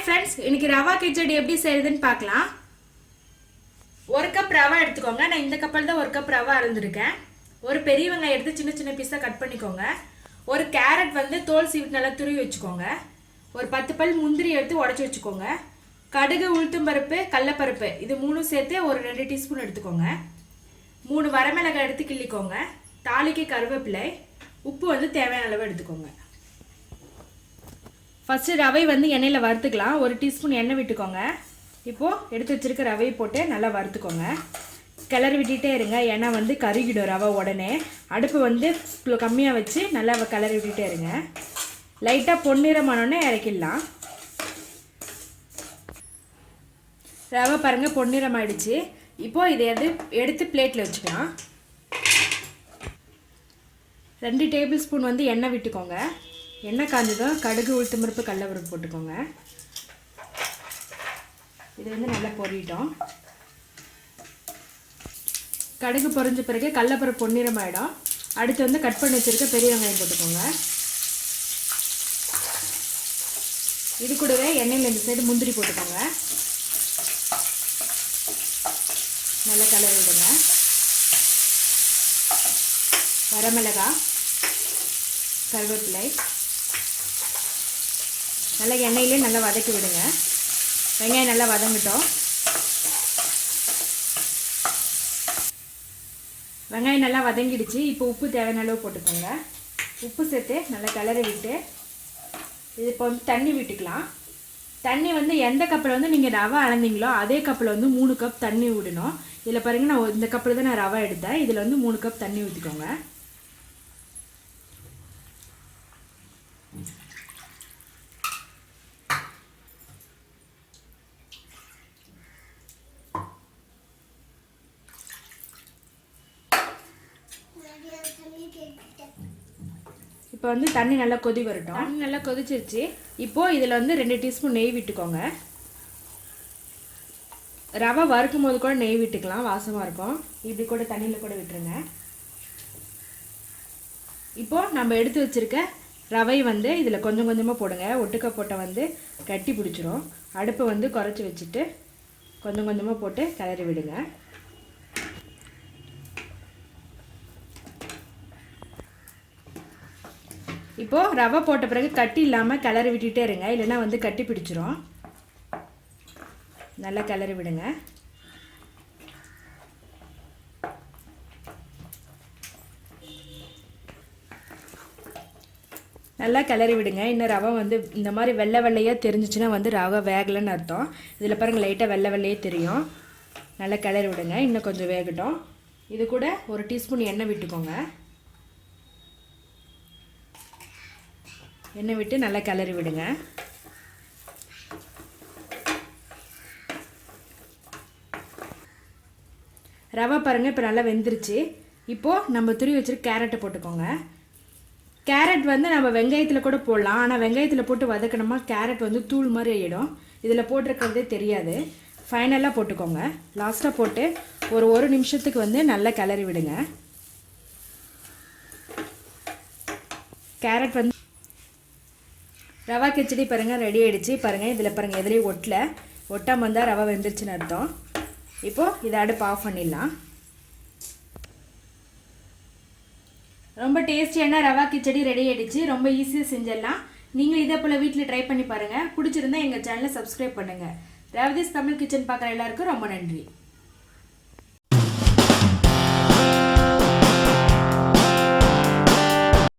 Friends इनकी रवा किचड़ी எப்படி செய்யறதுன்னு பார்க்கலாம். ஒரு கப் ரவா எடுத்துக்கோங்க. நான் இந்த கப்பில் தான் ஒரு கப் ரவா அளந்திருக்கேன். ஒரு பெரிய வெங்காயம் எடுத்து சின்ன சின்ன பீஸா கட் பண்ணிக்கோங்க. ஒரு கேரட் வந்து தோல் சீவிட்டு நல்லா துருவி வச்சுக்கோங்க. ஒரு 10 பல் முந்திரி எடுத்து உடைச்சு வச்சுக்கோங்க. கடுகு, உளுத்தம் பருப்பு, கடலைப்பருப்பு இது மூணும் சேர்த்து ஒரு 2 டீஸ்பூன் எடுத்துக்கோங்க. 3 வரமிளகாய் எடுத்து கிள்ளிக்கோங்க. தாளிக்கு கருவேப்பிலை, உப்பு வந்து தேவையான அளவு எடுத்துக்கோங்க. ஃபர்ஸ்ட் ரவை வந்து எண்ணெயில் வறுத்துக்கலாம். 1 டீஸ்பூன் எண்ணெய் விட்டுக்கோங்க. இப்போது எடுத்து வச்சுருக்க ரவையை போட்டு நல்லா வறுத்துக்கோங்க. கிளறி விட்டுட்டே இருங்க. எண்ணெய் வந்து கருகிடும் ரவை உடனே. அடுப்பு வந்து கம்மியாக வச்சு நல்லா கிளறி விட்டுட்டே இருங்க. லைட்டாக பொன்னிறமானோடனே இறக்கிடலாம். ரவை பாருங்கள் பொன்னிறம் ஆயிடுச்சு. இப்போது இதை எடுத்து பிளேட்டில் வச்சுக்கலாம். 2 டேபிள் ஸ்பூன் வந்து எண்ணெய் விட்டுக்கோங்க. எண்ணெய் காஞ்சதும் கடுகு, உளுத்தம் பருப்பு, கடலைப்பருப்பு போட்டுக்கோங்க. இது வந்து நல்லா பொரியிட்டோம். கடுகு பொரிஞ்ச பிறகு கடலைப்பருப்பு பொன்னிறம் ஆகிடும். அடுத்து வந்து கட் பண்ணி வச்சுருக்க பெரிய வெங்காயம் போட்டுக்கோங்க. இது கூடவே எண்ணெயில் இந்த சைடு முந்திரி போட்டுக்கோங்க. நல்லா கலரி விடுங்க. வரமிளகாய், கருவேப்பிலை நல்லா எண்ணெயிலே நல்லா வதக்கி விடுங்க. வெங்காயம் நல்லா வதங்கட்டும். வெங்காயம் நல்லா வதங்கிடுச்சு. இப்போ உப்பு தேவையான அளவு போட்டுக்கோங்க. உப்பு சேர்த்து நல்லா கிளறி விட்டு இது இப்போ வந்து தண்ணி விட்டுக்கலாம். தண்ணி வந்து எந்த கப்பில் வந்து நீங்கள் ரவை அளந்தீங்களோ அதே கப்பில் வந்து 3 கப் தண்ணி விடணும். இதில் பாருங்கள், நான் இந்த கப்பில் தான் நான் ரவை எடுத்தேன். இதில் வந்து 3 கப் தண்ணி ஊற்றிக்கோங்க. இப்போ வந்து தண்ணி நல்லா கொதி வரட்டும். தண்ணி நல்லா கொதிச்சிருச்சு. இப்போது இதில் வந்து 2 டீஸ்பூன் நெய் விட்டுக்கோங்க. ரவை வறுக்கும் போது கூட நெய் விட்டுக்கலாம், வாசமாக இருக்கும். இப்படி கூட தண்ணியில் கூட விட்டுருங்க. இப்போது நம்ம எடுத்து வச்சுருக்க ரவை வந்து இதில் கொஞ்சம் கொஞ்சமாக போடுங்க. ஒட்டுக்க போட்டால் வந்து கட்டி பிடிச்சிரும். அடுப்பை வந்து குறைச்சி வச்சுட்டு கொஞ்சம் கொஞ்சமாக போட்டு கிளறி விடுங்க. இப்போது ரவை போட்ட பிறகு கட்டி இல்லாமல் கிளறி விட்டுட்டே இருங்க, இல்லைன்னா வந்து கட்டி பிடிச்சிரும். நல்லா கிளறி விடுங்க. நல்லா கிளறி விடுங்க. இன்னும் ரவை வந்து இந்த மாதிரி வெள்ளை வெள்ளையாக தெரிஞ்சிச்சுன்னா வந்து ரவை வேகலைன்னு அர்த்தம். இதில் பாருங்கள், லைட்டாக வெள்ளை வெள்ளையே தெரியும். நல்லா கிளறி விடுங்க. இன்னும் கொஞ்சம் வேகட்டும். இது கூட 1 டீஸ்பூன் எண்ணெய் விட்டுக்கோங்க. எண்ணெய் விட்டு நல்லா கிளறி விடுங்க. ரவை பாருங்கள் இப்போ நல்லா வெந்துருச்சு. இப்போது நம்ம துருவி வச்சுருக்க கேரட்டை போட்டுக்கோங்க. கேரட் வந்து நம்ம வெங்காயத்தில் கூட போடலாம். ஆனால் வெங்காயத்தில் போட்டு வதக்கணுமா கேரட் வந்து தூள் மாதிரி ஆகிடும். இதில் போட்டிருக்கிறதே தெரியாது. ஃபைனலாக போட்டுக்கோங்க. லாஸ்ட்டாக போட்டு ஒரு நிமிஷத்துக்கு வந்து நல்லா கிளறி விடுங்க. கேரட் வந்து ரவா கிச்சடி பாருங்கள் ரெடி ஆகிடுச்சு. பாருங்கள், இதில் பாருங்கள் எதுலேயும் ஒட்டாமல் வந்தால் ரவை வெந்துருச்சுன்னு அர்த்தம். இப்போது இதை அடுப்பு ஆஃப் பண்ணிடலாம். ரொம்ப டேஸ்டியான ரவா கிச்சடி ரெடி ஆகிடுச்சு. ரொம்ப ஈஸியாக செஞ்சிடலாம். நீங்கள் இதே போல் வீட்டில் ட்ரை பண்ணி பாருங்கள். பிடிச்சிருந்தா எங்கள் சேனலை சப்ஸ்கிரைப் பண்ணுங்கள். ரேவதிஸ் தமிழ் கிச்சன் பார்க்குற எல்லாருக்கும் ரொம்ப நன்றி.